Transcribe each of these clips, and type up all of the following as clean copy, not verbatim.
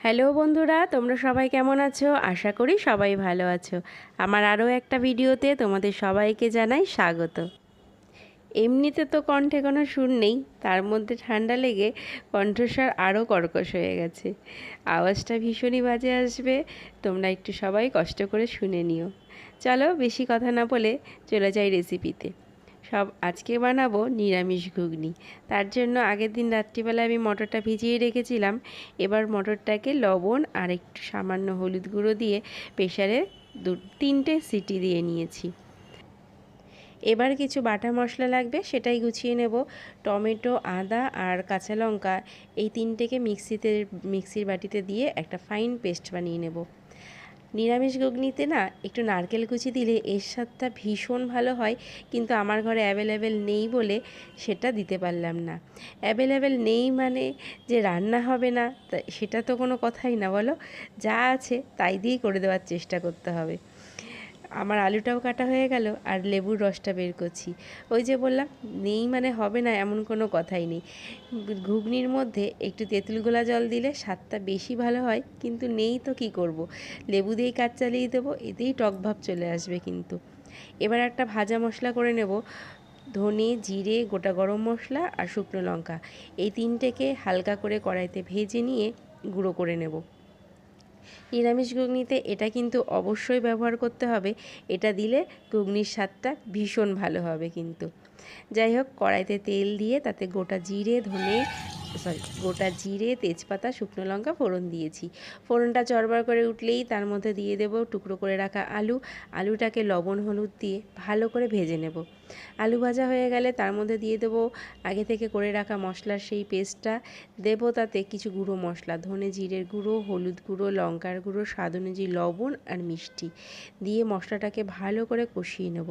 Hello বন্ধুরা, তোমরা সবাই কেমন আছো? আশা করি সবাই ভালো আছো। আমার আরও একটা ভিডিওতে তোমাদের সবাইকে জানাই স্বাগত। এমনিতে তো কণ্ঠে কোনো সুর নেই, তার মধ্যে ঠান্ডা লেগে কণ্ঠস্বর আরও কর্কশ হয়ে গেছে। আওয়াজটা ভীষণই বাজে আসবে, তোমরা একটু সবাই কষ্ট করে শুনে নিও। চলো বেশি কথা না বলে চলে যাই রেসিপিতে। আজকে বানাবো নিরামিষ ঘুগনি। তার জন্য আগের দিন রাত্রিবেলা আমি মটরটা ভিজিয়ে রেখেছিলাম। এবার মটরটাকে লবণ আর একটু সামান্য হলুদ গুঁড়ো দিয়ে প্রেসারে 3টে সিটি দিয়ে নিয়েছি। এবার কিছু বাটা মশলা লাগবে, সেটাই গুছিয়ে নেব। টমেটো, আদা আর কাঁচা লঙ্কা এই তিনটেকে মিক্সির বাটিতে দিয়ে একটা ফাইন পেস্ট বানিয়ে নেব। নিরামিষ ঘুগনিতে না একটু নারকেল কুচি দিলে এর স্বাদটা ভীষণ ভালো হয়, কিন্তু আমার ঘরে অ্যাভেলেবেল নেই বলে সেটা দিতে পারলাম না। অ্যাভেলেবেল নেই মানে যে রান্না হবে না সেটা তো কোনো কথাই না, বলো। যা আছে তাই দিয়েই করে দেওয়ার চেষ্টা করতে হবে। আমার আলুটাও কাটা হয়ে গেল আর লেবুর রসটা বের করছি। ওই যে বললাম নেই মানে হবে না, এমন কোনো কথাই নেই। ঘুগনির মধ্যে একটু তেঁতুল গোলা জল দিলে স্বাদটা বেশি ভালো হয়, কিন্তু নেই তো কী করব, লেবু দিয়েই কাজ চালিয়ে দেবো, এতেই টক ভাব চলে আসবে। কিন্তু এবার একটা ভাজা মশলা করে নেব। ধনে, জিরে, গোটা গরম মশলা আর শুকনো লঙ্কা এই তিনটেকে হালকা করে কড়াইতে ভেজে নিয়ে গুঁড়ো করে নেব। নিরামিষ ঘুগনিতে এটা কিন্তু অবশ্যই ব্যবহার করতে হবে, এটা দিলে ঘুগনির স্বাদটা ভীষণ ভালো হবে। কিন্তু যাই হোক, কড়াইতে তেল দিয়ে তাতে গোটা জিরে, তেজপাতা, শুকনো লঙ্কা ফোড়ন দিয়েছি। ফোড়নটা চড়বড় করে উঠলেই তার মধ্যে দিয়ে দেব টুকরো করে রাখা আলুটাকে লবণ হলুদ দিয়ে ভালো করে ভেজে নেব। আলু ভাজা হয়ে গেলে তার মধ্যে দিয়ে দেবো আগে থেকে করে রাখা মশলার সেই পেস্টটা। দেব তাতে কিছু গুঁড়ো মশলা, ধনে জিরের গুঁড়ো, হলুদ গুঁড়ো, লঙ্কার গুঁড়ো, স্বাদ অনুযায়ী লবণ আর মিষ্টি দিয়ে মশলাটাকে ভালো করে কষিয়ে নেব।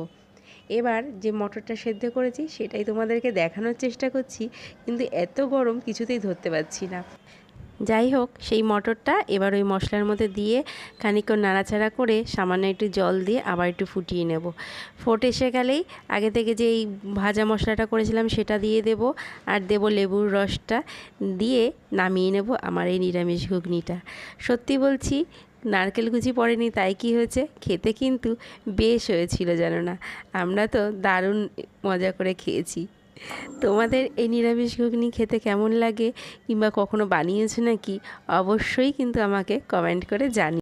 এবার যে মটরটা সেদ্ধ করেছি সেটাই তোমাদেরকে দেখানোর চেষ্টা করছি, কিন্তু এত গরম কিছুতেই ধরতে পারছি না। যাই হোক, সেই মটরটা এবার ওই মশলার মধ্যে দিয়ে খানিকক্ষণ নাড়াচাড়া করে সামান্য একটু জল দিয়ে আবার একটু ফুটিয়ে নেব। ফুটে এসে গেলেই আগে থেকে যে এই ভাজা মশলাটা করেছিলাম সেটা দিয়ে দেব, আর দেব লেবুর রসটা, দিয়ে নামিয়ে নেব আমার এই নিরামিষ ঘুগনিটা। সত্যি বলছি, নারকেল কুচি পড়েনি তাই কি হয়েছে, খেতে কিন্তু বেশ হয়েছিল জানো না। আমরা তো দারুণ মজা করে খেয়েছি। তোমাদের এই নিরামিষ ঘুগনি খেতে কেমন লাগে, কিংবা কখনো বানিয়েছো নাকি, অবশ্যই কিন্তু আমাকে কমেন্ট করে জানিও।